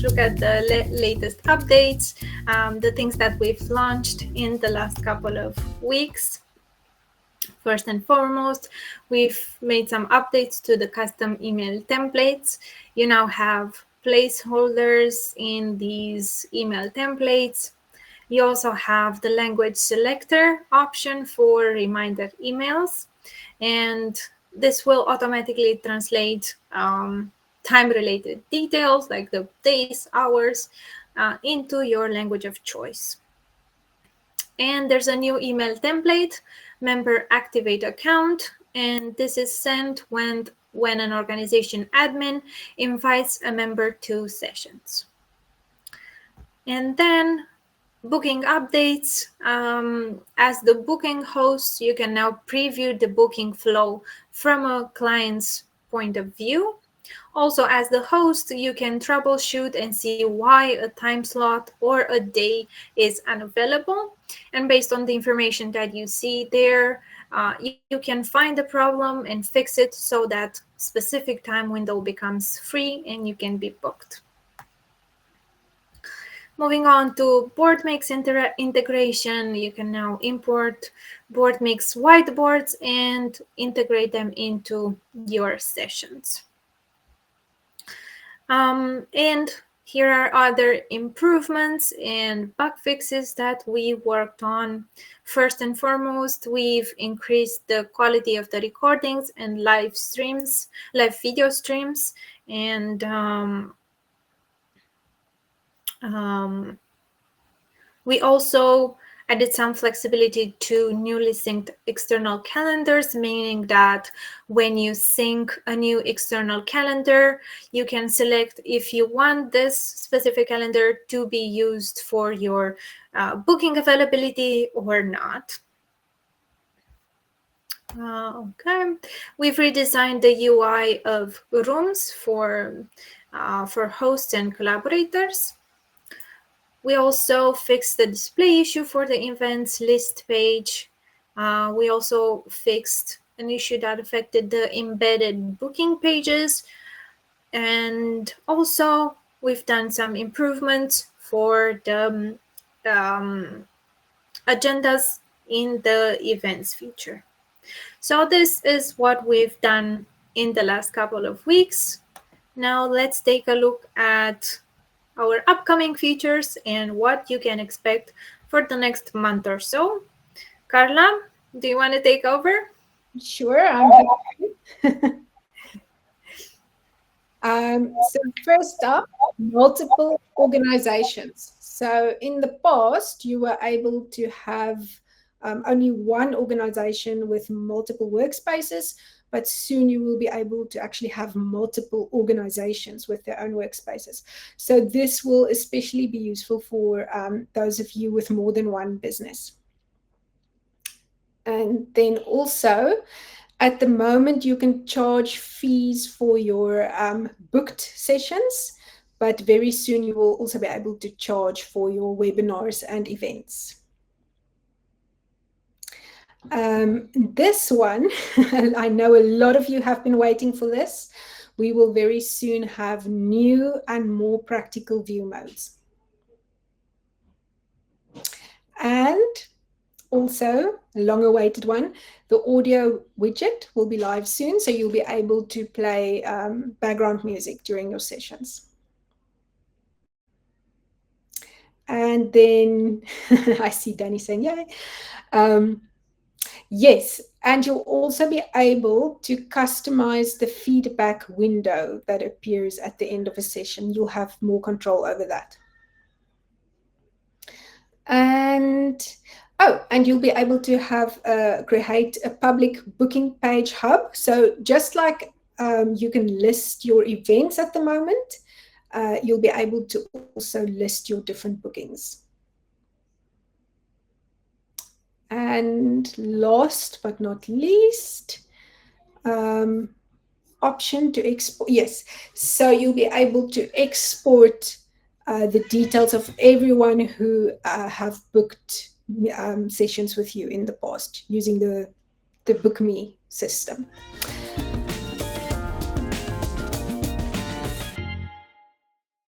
let's look at the latest updates, the things that we've launched in the last couple of weeks. First and foremost, we've made some updates to the custom email templates. You now have placeholders in these email templates. You also have the language selector option for reminder emails, and this will automatically translate time-related details like the days, hours, into your language of choice. And there's a new email template, member activate account, and this is sent when an organization admin invites a member to sessions. And then booking updates. As the booking host, you can now preview the booking flow from a client's point of view. Also, as the host, you can troubleshoot and see why a time slot or a day is unavailable. And based on the information that you see there, you can find the problem and fix it so that specific time window becomes free and you can be booked. Moving on to BoardMix integration, you can now import BoardMix whiteboards and integrate them into your sessions. And here are other improvements and bug fixes that we worked on. First and foremost, we've increased the quality of the recordings and live video streams, and we also added some flexibility to newly synced external calendars, meaning that when you sync a new external calendar, you can select if you want this specific calendar to be used for your booking availability or not. Okay, we've redesigned the UI of rooms for hosts and collaborators. We also fixed the display issue for the events list page. We also fixed an issue that affected the embedded booking pages. And also, we've done some improvements for the agendas in the events feature. So this is what we've done in the last couple of weeks. Now let's take a look at our upcoming features and what you can expect for the next month or so. Carla, do you want to take over? Sure, I'm happy. So first up, multiple organizations. So in the past, you were able to have only one organization with multiple workspaces, but soon you will be able to actually have multiple organizations with their own workspaces. So this will especially be useful for those of you with more than one business. And then also, at the moment, you can charge fees for your booked sessions, but very soon you will also be able to charge for your webinars and events. This one, I know a lot of you have been waiting for this. We will very soon have new and more practical view modes. And also, a long-awaited one, the audio widget will be live soon, so you'll be able to play background music during your sessions. And then, I see Danny saying, yay. Yes, and you'll also be able to customize the feedback window that appears at the end of a session. You'll have more control over that. And you'll be able to have create a public booking page hub. So just like you can list your events at the moment, you'll be able to also list your different bookings. And last but not least, option to export. Yes, so you'll be able to export the details of everyone who have booked sessions with you in the past using the BookMe system.